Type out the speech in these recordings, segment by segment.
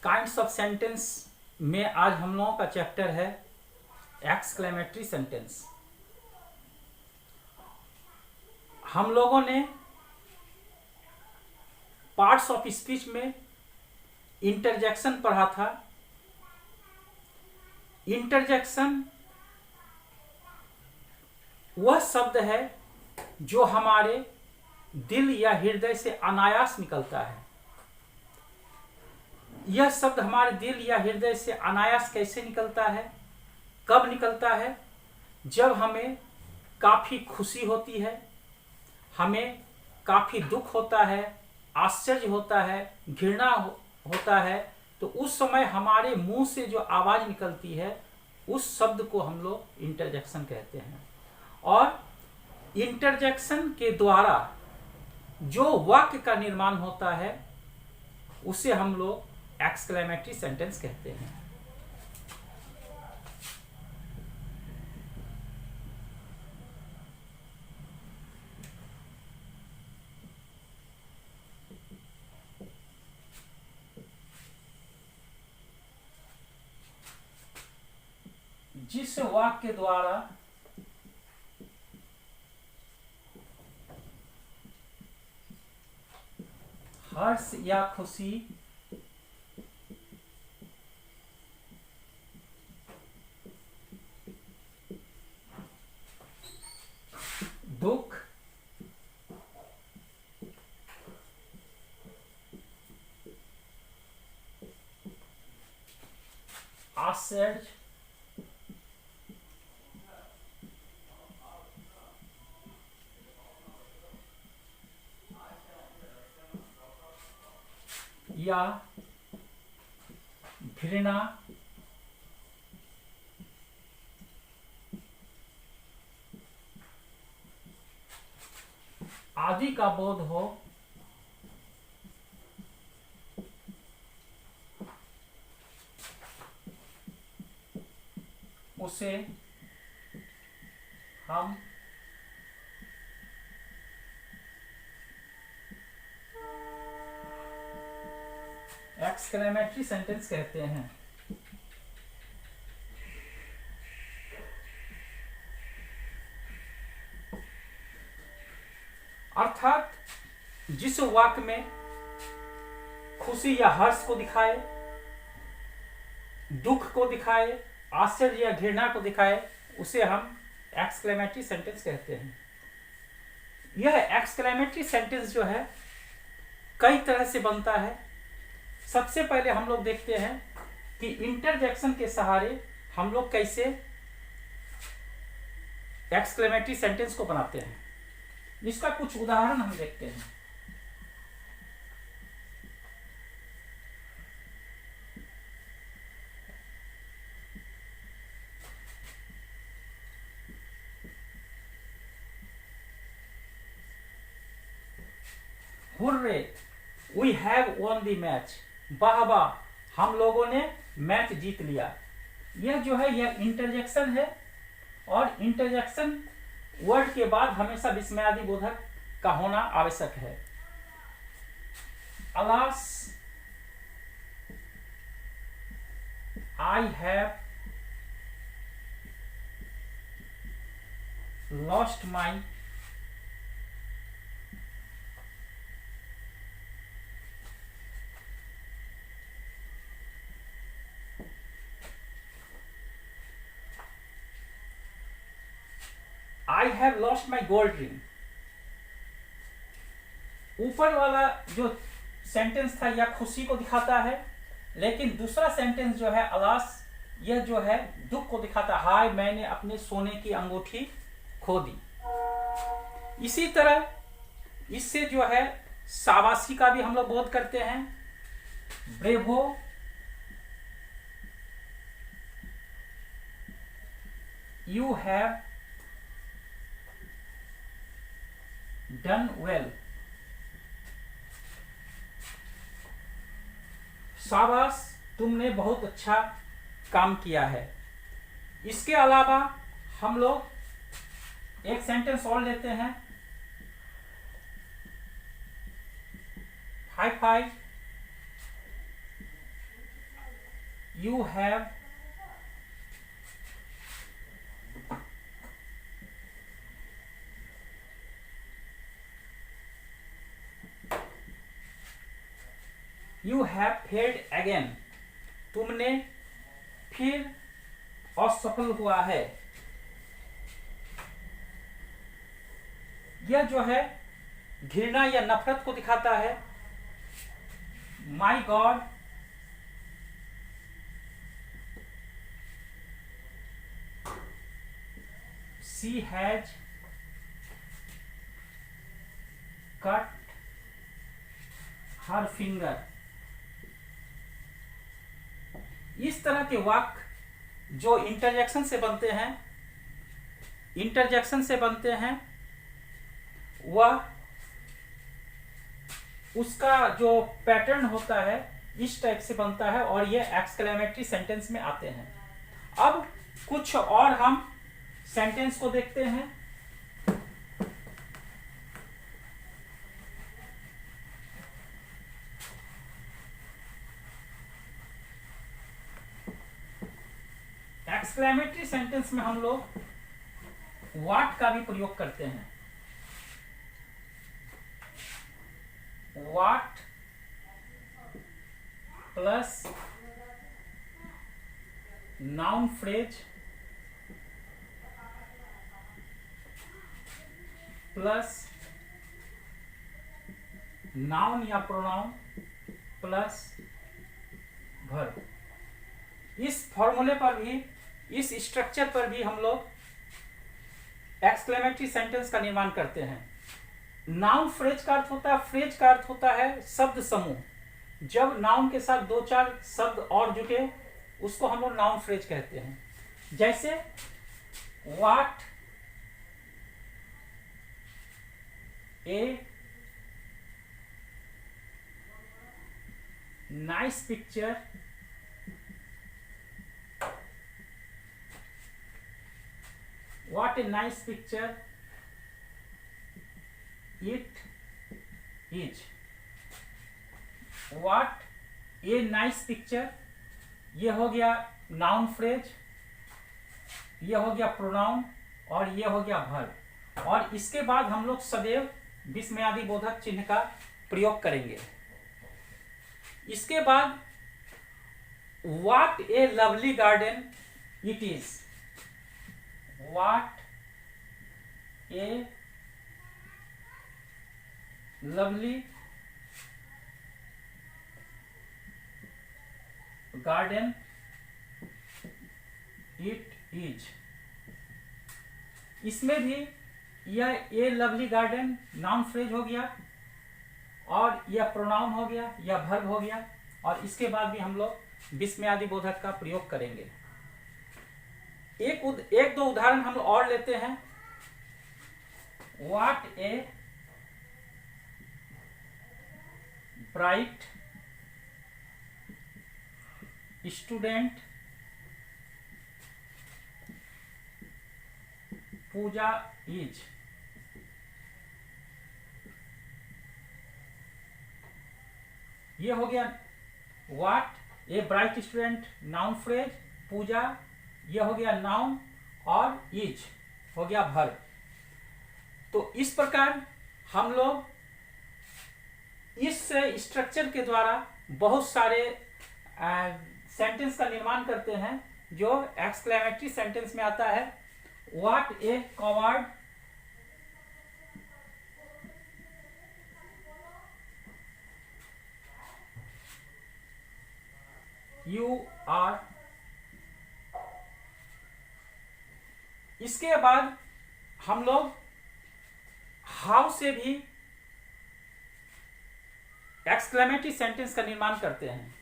Kinds of sentence में आज हम लोगों का चैप्टर है एक्सक्लेमेटरी सेंटेंस। हम लोगों ने पार्ट्स ऑफ स्पीच में इंटरजेक्शन पढ़ा था। इंटरजेक्शन वह शब्द है जो हमारे दिल या हृदय से अनायास निकलता है। यह शब्द हमारे दिल या हृदय से अनायास कैसे निकलता है, कब निकलता है? जब हमें काफी खुशी होती है, हमें काफी दुख होता है, आश्चर्य होता है, घृणा होता है, तो उस समय हमारे मुंह से जो आवाज निकलती है उस शब्द को हम लोग इंटरजेक्शन कहते हैं। और इंटरजेक्शन के द्वारा जो वाक्य का निर्माण होता है उसे हम लोग एक्सक्लेमेटरी सेंटेंस कहते हैं। जिस वाक्य द्वारा हर्ष या खुशी, दुख, आश्चर्य, या घृणा, आदि का बोध हो, उसे हम एक्सक्लेमेटरी सेंटेंस कहते हैं। अर्थात जिस वाक्य में खुशी या हर्ष को दिखाए, दुख को दिखाए, आश्चर्य या घृणा को दिखाए, उसे हम एक्सक्लेमेटरी सेंटेंस कहते हैं। यह एक्सक्लेमेटरी सेंटेंस जो है कई तरह से बनता है। सबसे पहले हम लोग देखते हैं कि इंटरजेक्शन के सहारे हम लोग कैसे एक्सक्लेमेटरी सेंटेंस को बनाते हैं। इसका कुछ उदाहरण हम देखते हैं। Hurray, we have won the match. वाह वाह, हम लोगों ने मैच जीत लिया। यह जो है यह इंटरजेक्शन है, और इंटरजेक्शन वर्ड के बाद हमेशा विस्मयादि बोधक का होना आवश्यक है। Alas, I have lost my I have lost my gold ring। ऊपर वाला जो सेंटेंस था यह खुशी को दिखाता है, लेकिन दूसरा सेंटेंस जो है अलास, यह जो है दुख को दिखाता है। हाय, मैंने अपने सोने की अंगूठी खो दी। इसी तरह इससे जो है शाबाशी का भी हम लोग बोध करते हैं। Bravo, you have done well. शाबाश, तुमने बहुत अच्छा काम किया है। इसके अलावा हम लोग एक सेंटेंस और लेते हैं। Hi fi, you have failed again, तुमने फिर असफल हुआ है। यह जो है घृणा या नफरत को दिखाता है। My god, she has cut her finger. इस तरह के वाक्य जो इंटरजेक्शन से बनते हैं वह उसका जो पैटर्न होता है इस टाइप से बनता है और ये एक्सक्लेमेटरी सेंटेंस में आते हैं। अब कुछ और हम सेंटेंस को देखते हैं। एक्सक्लेमेटरी सेंटेंस में हम लोग व्हाट का भी प्रयोग करते हैं। What plus noun phrase plus noun या प्रोनाउन प्लस वर्ब। इस फॉर्मूले पर भी, इस स्ट्रक्चर पर भी हम लोग एक्सक्लेमेटरी सेंटेंस का निर्माण करते हैं। नाउन फ्रेज का अर्थ होता है, फ्रेज का अर्थ होता है शब्द समूह। जब नाउन के साथ दो चार शब्द और जुटे उसको हम लोग नाउन फ्रेज कहते हैं। जैसे what a nice picture What a nice picture it is. What a nice picture, ये हो गया नाउन फ्रेज, ये हो गया प्रोनाउन और ये हो गया वर्ब। और इसके बाद हम लोग सदैव विस्मयादि बोधक चिन्ह का प्रयोग करेंगे। इसके बाद What a lovely garden it is. What a lovely garden it is. इसमें भी यह ए लवली गार्डन नाउन फ्रेज हो गया और यह प्रोनाउन हो गया, यह वर्ब हो गया। और इसके बाद भी हम लोग विस्मयादि बोधक का प्रयोग करेंगे। एक दो उदाहरण हम और लेते हैं। What a bright student Pooja is. ये हो गया what a bright student noun phrase, Pooja यह हो गया नाउन और इज हो गया वर्ब। तो इस प्रकार हम लोग इस स्ट्रक्चर के द्वारा बहुत सारे सेंटेंस का निर्माण करते हैं जो एक्सक्लेमेटरी सेंटेंस में आता है। What a coward you are. इसके बाद हम लोग हाउ से भी एक्सक्लेमेटरी सेंटेंस का निर्माण करते हैं।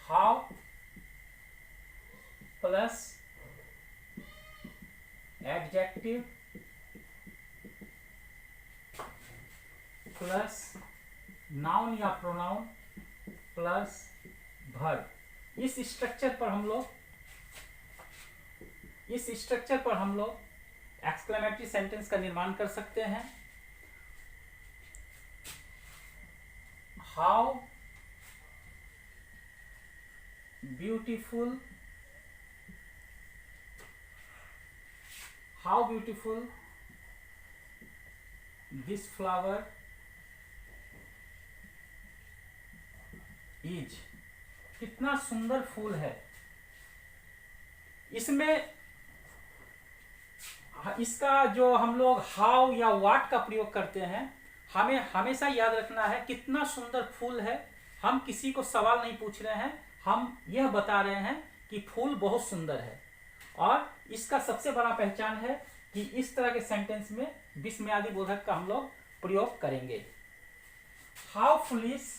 How plus adjective plus noun या प्रोनाउन प्लस वर्ब। इस स्ट्रक्चर पर हम लोग इस स्ट्रक्चर पर हम लोग एक्सक्लेमेटरी सेंटेंस का निर्माण कर सकते हैं। How beautiful, how beautiful this flower is, कितना सुंदर फूल है। इसमें इसका जो हम लोग हाउ या वाट का प्रयोग करते हैं, हमें हमेशा याद रखना है कितना सुंदर फूल है। हम किसी को सवाल नहीं पूछ रहे हैं, हम यह बता रहे हैं कि फूल बहुत सुंदर है। और इसका सबसे बड़ा पहचान है कि इस तरह के सेंटेंस में विस्मयादि बोधक का हम लोग प्रयोग करेंगे। हाउ फुलिश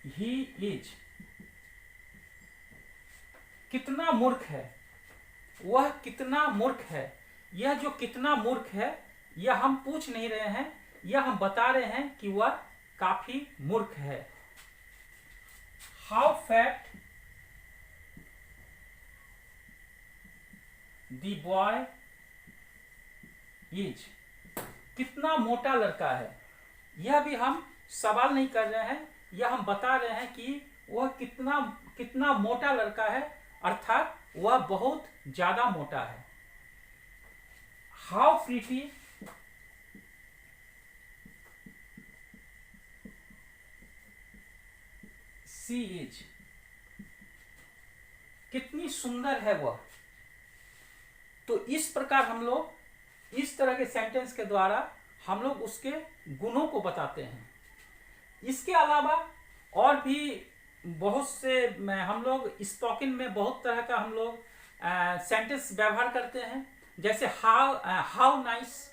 ही इज, कितना मूर्ख है, वह कितना मूर्ख है। यह जो कितना मूर्ख है, यह हम पूछ नहीं रहे हैं, यह हम बता रहे हैं कि वह काफी मूर्ख है। How fat the boy is, कितना मोटा लड़का है। यह भी हम सवाल नहीं कर रहे हैं, यह हम बता रहे हैं कि वह कितना कितना मोटा लड़का है, अर्थात वह बहुत ज्यादा मोटा है। हाउ प्रीटी सी इज, कितनी सुंदर है वह। तो इस प्रकार हम लोग इस तरह के सेंटेंस के द्वारा हम लोग उसके गुणों को बताते हैं। इसके अलावा और भी बहुत से हम लोग स्पोकन में बहुत तरह का हम लोग सेंटेंस व्यवहार करते हैं। जैसे हाउ नाइस,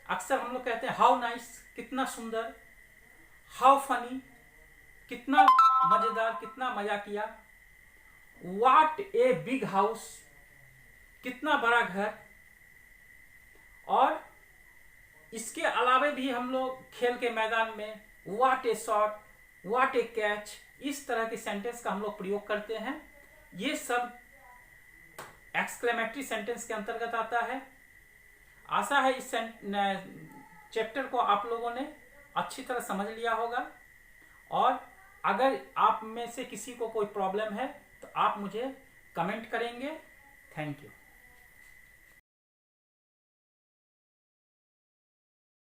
अक्सर हम लोग कहते हैं हाउ नाइस, कितना सुंदर। हाउ फनी, कितना मजेदार, कितना मजा किया। व्हाट ए बिग हाउस, कितना बड़ा घर। और इसके अलावा भी हम लोग खेल के मैदान में what A shot, what A catch, इस तरह के सेंटेंस का हम लोग प्रयोग करते हैं। ये सब एक्सक्लेमेटरी सेंटेंस के अंतर्गत आता है। आशा है इस चैप्टर को आप लोगों ने अच्छी तरह समझ लिया होगा। और अगर आप में से किसी को कोई प्रॉब्लम है तो आप मुझे कमेंट करेंगे। Thank you.